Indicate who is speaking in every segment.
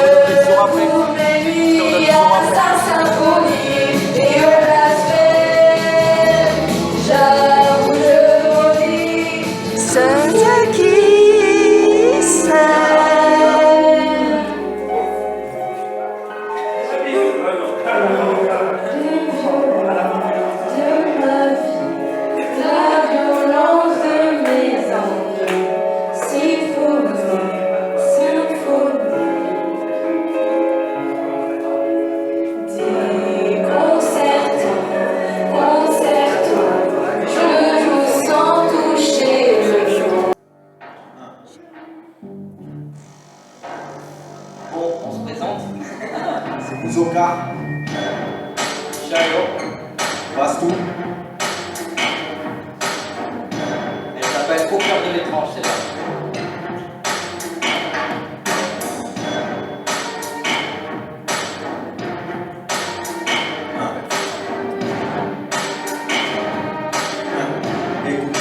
Speaker 1: pour mes nuits à sa symphonie et au blasphème, j'avoue je maudis ceux qui s'aiment.
Speaker 2: On se présente.
Speaker 3: C'est Muzoka,
Speaker 2: Chayo.
Speaker 3: Bastou.
Speaker 2: Elle s'appelle Au cœur de l'étrange, c'est là.
Speaker 3: Écoute,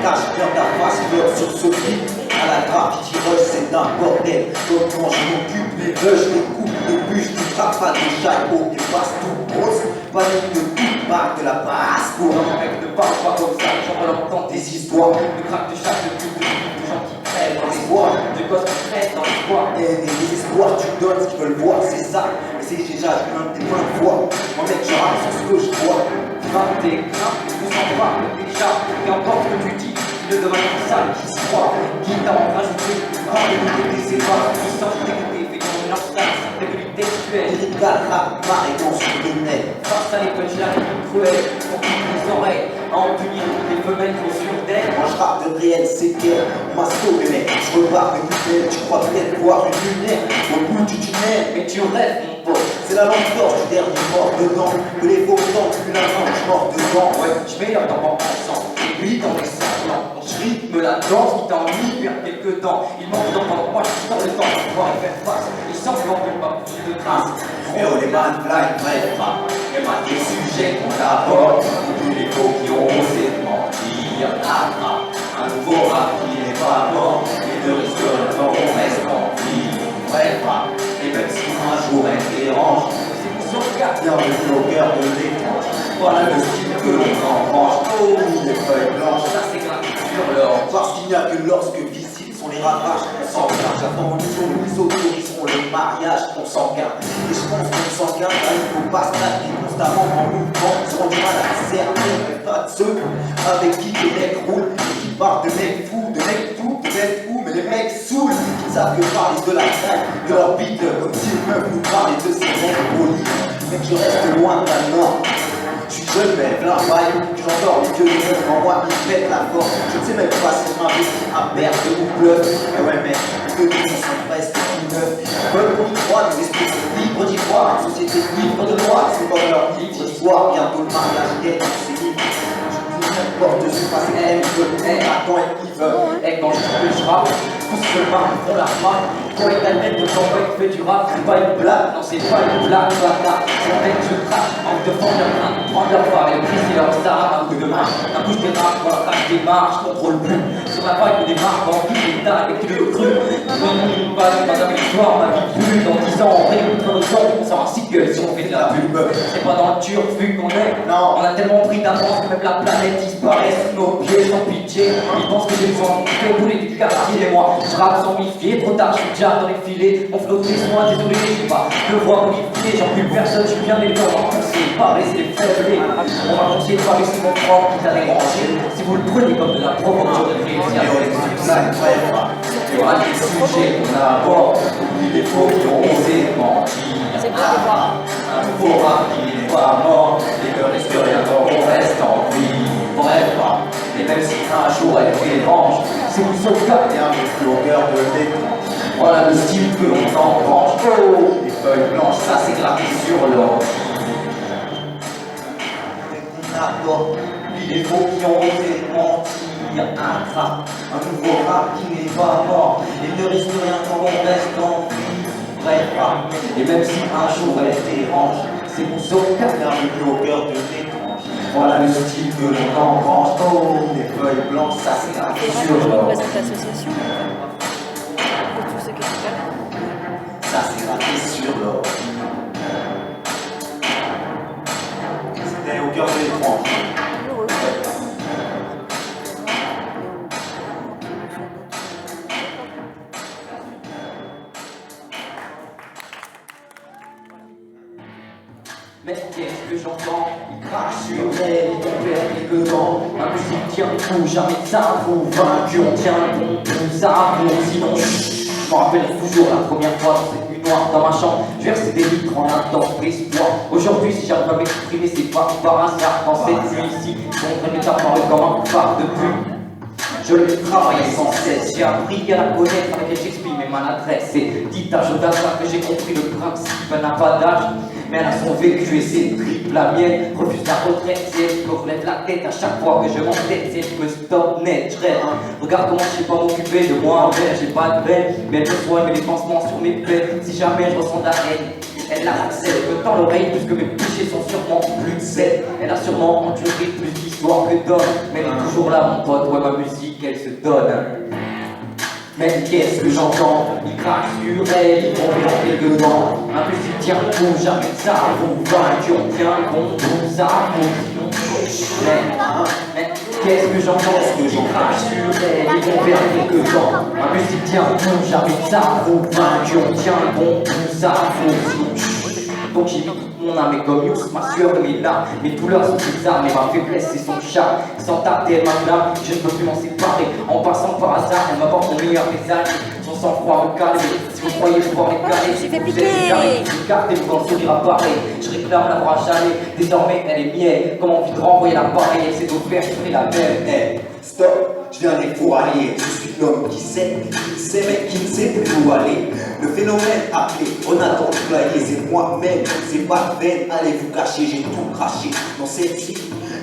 Speaker 3: cache bien ta face, fleur sur ce beat. À la graffiti rush, c'est un bordel. Donc quand je m'occupe, les rushs, les coupes, les bûches, les frappes, pas de chaillot, des bastos grosses. Panique de coupe, marque de la passe. Pour un mec ne parle pas comme ça, j'en entends des histoires. De crack de chaque de pute, de gens qui crèvent dans les bois, de gosses qui crèvent dans les bois. Et des désespoirs, tu donnes ce qu'ils veulent voir, c'est ça. Mais c'est déjà plein de plein de fois. Moi mec, je rappe sur ce que je vois.
Speaker 2: Frappe tes craintes, on s'en parle déjà. Qu'importe ce que tu dis, il devrait être sale qui se croit. Qui t'a en rajouté, rare d'écouter ses pas. Qui sort d'écouter, fait qu'on est l'instance, débilité textuelle.
Speaker 3: Lyrical, rap, marée dans sur des nets.
Speaker 2: Face à les punchlines cruelles, pour qu'ils les oreilles. À en punir des femelles qui sont sur d'elle.
Speaker 3: Moi je rappe de réel, c'est clair. On m'a sauvé mec, je repars de nouvelle. Tu crois peut-être voir une lumière au bout du tunnel.
Speaker 2: Mais tu rêves, mon pote.
Speaker 3: C'est la lampe torche du dernier mort dedans. Que les beaux temps, plus la main, je mors dedans.
Speaker 2: Ouais, je mets leur temps ensemble. Et lui dans les semblants. Je rythme la danse qui t'a envie vers quelques temps. Il manque d'entendre, moi je sors le temps pour pouvoir y faire face. Il semble en fait pas plus de grâce.
Speaker 3: Et on est mal fly, bref, et mal des sujets qu'on aborde. Tous les faux qui ont osé mentir. Un nouveau rap qui n'est pas mort. Et ne risque rien quand on reste en vie. Bref, et même si un jour elle dérange,
Speaker 2: C'est pour son regard.
Speaker 3: bienvenue au cœur de l'étrange. Voilà le style que l'on engrange. Oh, les feuilles blanches.
Speaker 2: Ça c'est grave sur l'or.
Speaker 3: Parce qu'il n'y a que lorsque visibles sont les ravages qu'on s'engage. Avant nous autoriseront le mariage qu'on s'engage. Et je pense qu'on s'engage, là il faut pas se taper constamment en mouvement. Ils auront du mal à cerner, mais pas de ceux avec qui les mecs roulent. Et qui parlent de mecs fous, de mecs fous, de mecs fous, mais les mecs saoulent. Qui ne savent que parler de la taille de leur bite, comme s'ils peuvent nous parler de ces mecs polis. Mais que je reste loin de la norme. Je suis jeune mais plein bail, j'entends les vieux des meufs en moi, ils pètent la force. Je ne sais même pas si je m'investis à perdre ou bleu. Eh ouais mec, que des gens sont presque tout neufs. Ils veulent qu'on y croit, des esprits sont libres d'y croire. Une société libre de droit, c'est comme leur livre d'histoire. Bientôt le mariage gay, c'est libre. Je dis n'importe ce que passe, elle veut, elle attend, elle veut.
Speaker 2: Et quand je dis que je rappe, tous se marrent, ils font la remarque. Toi et ta tête de t'envoie qui fait du rap, c'est pas une blague, non c'est pas une blague, bâtard. C'est en fait je crache, en te fendant leur main, prendre leur part et briser leur star, un coup de main, un coup je démarre, pour la crache démarre, je contrôle plus. Sur la vague je démarre, en vie et taille, et tu le cru. Non, pas madame l'histoire, ma vie plus, dans 10 ans, on réécoute nos sons, on sort un single si on fait de la pub. C'est pas dans le turfu qu'on est, non, on a tellement pris d'avance que même la planète disparaît sous nos pieds sans pitié. Ils pensent que j'ai besoin de bouler du quartier et moi, je rappe sans m'y fier, trop tard, je suis déjà dans les filets, mon flot moi désolé, j'ai pas de voix modifiée, j'en plus personne, je suis bien les temps, on sait pas laisser faibles. On va continuer de pas laisser mon propre qui t'a dérangé. Si vous le prenez comme de la provocation de réussir, il y aura des sujets qu'on aborde, oublie les faux qui ont osé mentir. Un nouveau rap qui n'est pas mort, et ne risque rien quand on reste en vie. Bref, et même si un jour elle dérange, c'est vous sauvegarder un peu plus au cœur de l'étrange. Voilà le style que l'on engrange. Oh, les feuilles blanches, ça c'est gravé sur l'or. Dès qu'on aborde, oublie les faux qui ont osé mentir. Un nouveau rap qui n'est pas mort, et ne risque rien quand on reste en vie. Bref, et même si un jour elle dérange, c'est pour sauvegarder un peu plus au cœur de l'étrange. Voilà le style que l'on engrange. Oh, les feuilles blanches, ça c'est gravé sur l'or.
Speaker 4: Représente l'association pour tous ceux qui sont là.
Speaker 3: ça c'est raté sur l'or. C'était au cœur de l'étrange.
Speaker 2: Mais qu'est-ce que j'entends? Il crache sur elle, il tombe quelques dents. Ma musique tient le coup, jamais ça vous vaincu. On tient le bon, tout ça bon, sinon je me rappelle toujours la première fois dans cette nuit noire dans ma chambre. Je versais des litres en un temps d'espoir. Aujourd'hui, si j'arrive à m'exprimer, c'est pas par hasard. Dans cette nuit ici, je mes parole comme un phare de pub. Je l'ai travaillé sans cesse, j'ai appris à la connaître avec elle j'exprime mes maladresses. Et dit à Jodassin que j'ai compris le principe, elle n'a pas d'âge, mais elle a son vécu et c'est triple. La mienne refuse la retraite, c'est elle qui me relève la tête à chaque fois que je m'entête, c'est elle qui me stoppe net, je rêve. Regarde comment je sais pas m'occuper de moi, j'ai pas de veine, mais elle me soigne mes pansements sur mes peines. Si jamais je ressens de la haine, elle la harcèle, me tend l'oreille puisque mes péchés sont sûrement plus de sel. Elle a sûrement enduré plus d'histoire que d'hommes, mais elle est toujours là mon pote, ouais ma musique elle se donne. Mais qu'est-ce que j'entends? Il crache sur elle, il tombe dans quelques dents. Ma musique tient le coup, jamais ça vous vaincu. On tient le bon, tout ça vous sinon. Mais qu'est-ce que j'entends? Il crache sur elle, il tombe dans quelques dents. Ma musique tient le coup, jamais ça vous vaincu. On tient le bon, tout ça vous sinon. Donc j'ai mis toute mon âme et comme Yous, ma sueur et mes larmes. Mes douleurs sont ses armes et ma faiblesse c'est son charme. Sans tarder elle m'acclame, je ne peux plus m'en séparer. En passant par hasard, elle m'apporte mon meilleur visage. Son sang-froid me calme, si vous croyez pouvoir m'égarer,
Speaker 1: Je vais
Speaker 2: vous
Speaker 1: piquer.
Speaker 2: êtes gardez-vous dans le sourire apparaît. Je réclame l'avoir jamais, désormais elle est mienne. Comme envie de renvoyer l'appareil, elle s'est offert, je ferai la même.
Speaker 3: Hey, stop, je viens des fourraliers. Je suis l'homme qui sait mais qui ne sait plus où aller. Le phénomène appelé Jonathan Duplayé, c'est moi-même, c'est pas peine, allez vous cacher, j'ai tout craché dans cette vie.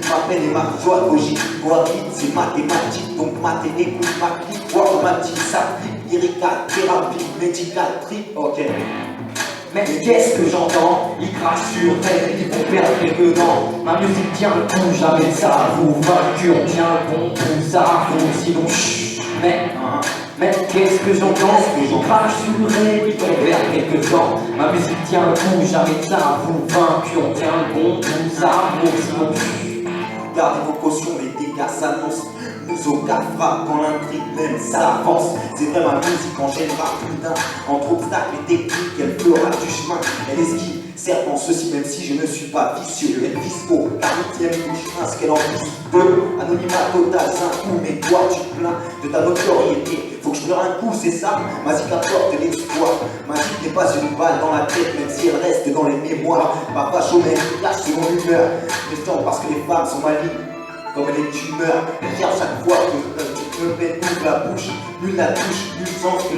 Speaker 3: Ma peine et ma joie logique, voir vite, c'est mathématique, donc mathé, écoute ma clique, voir ma petite s'applique, lyrical, thérapie, médical, trip, ok.
Speaker 2: Mais qu'est-ce que j'entends? Il crache sur elle, ils vont perdre quelques dents. Ma musique tient le coup, jamais ça vous vaincu. On tient le bon, tout ça vous sinon chut. Mais qu'est-ce que j'entends? Il crache sur elle, ils vont perdre quelques dents. Ma musique tient le coup, jamais ça vous vaincu. On tient le bon, tout ça vous sinon chut.
Speaker 3: Gardez vos cautions, les dégâts s'annoncent. Nous au cas frappe quand l'intrigue même s'avance. C'est vrai ma musique enchaînera plus d'un. Entre obstacles et techniques, elle fera du chemin. Elle esquive, certes en ceci, même si je ne suis pas vicieux. Elle vise haut, la huitième bouche, ce qu'elle en vise deux. Anonymat total, c'est un coup, mais toi tu te plains de ta notoriété. Faut que je pleure un coup, c'est ça. Ma zik apporte l'exploit. Ma zik n'est pas une balle dans la tête, même si elle reste dans les mémoires. Papa chômeur, lâche selon l'humeur. Méfiant parce que les femmes sont malignes. Comme les tumeurs, elle vient chaque fois que le pète ouvre la bouche, nul la touche, nul sens que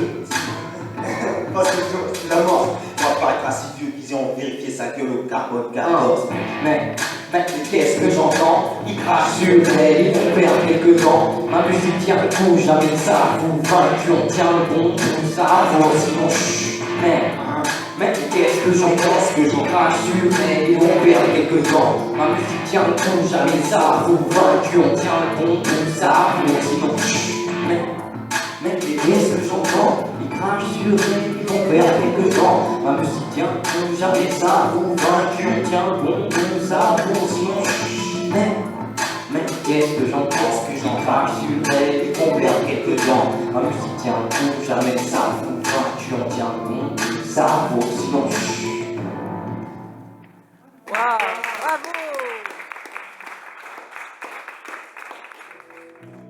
Speaker 3: parce que la mort va paraître insidieux, qu'ils ont vérifié sa gueule au carbone 14.
Speaker 2: Mais qu'est-ce que j'entends? Il crache sur elle, ils vont perdre quelques dents. Ma musique tient le coup, jamais ça vous vaincu. On tient le bon, tout ça vous sinon chut. Mais qu'est-ce que j'entends? Il crache sur elle, ils vont perdre quelques dents. Ma musique tient le coup, jamais ça vous vaincu. On tient le bon, tout ça vous sinon chut. Mais qu'est-ce que j'entends? Il crache sur elle, ils vont perdre quelques dents. Ma musique tient le coup, jamais ça vous vaincu. On tient le bon, tout ça vous sinon chut. Mais qu'est-ce que j'entends? Il crache sur elle, ils vont perdre quelques dents. Ma musique tient le coup, jamais ça vous vaincu. On tient le bon, tout ça vous sinon chut.
Speaker 1: Waouh, bravo.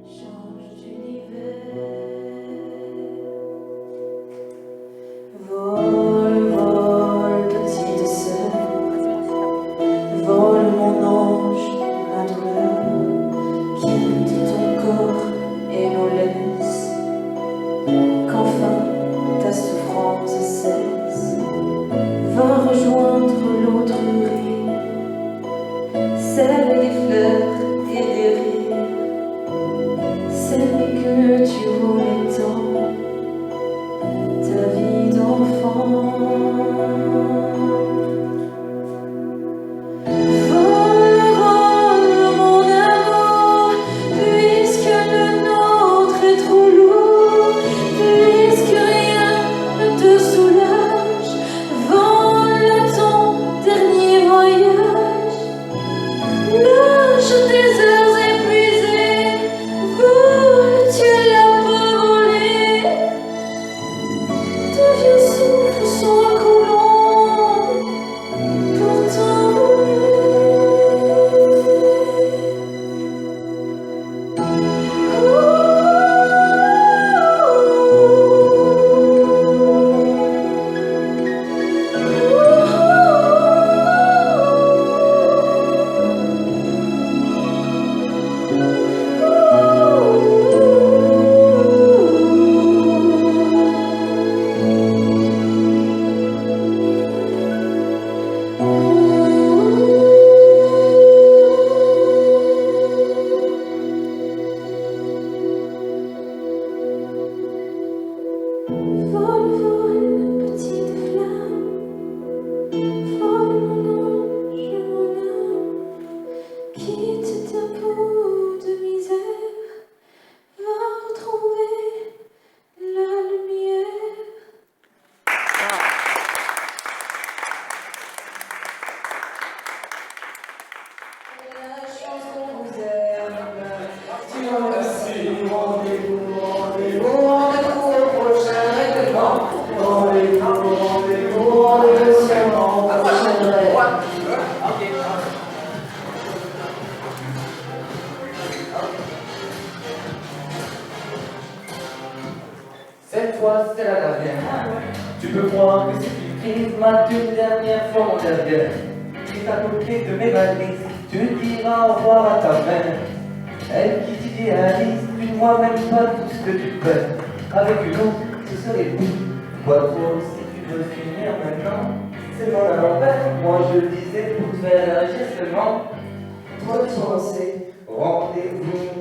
Speaker 1: Change d'univers. Vole, vole, petite sœur. Vole mon ange, la douleur. Quitte ton corps et nous laisse. Qu'enfin ta souffrance cesse.
Speaker 4: si tu crises ma toute dernière fois mon derrière. Et à côté de mes valises, tu diras au revoir à ta mère. Elle qui t'idéalise, tu ne vois même pas tout ce que tu perds. Avec une autre, ce serait tout. Quoi toi, si tu veux finir maintenant, c'est mon à l'envers. Moi je le disais pour te faire réagir seulement.
Speaker 1: Toi tu en sais.
Speaker 4: Rendez-vous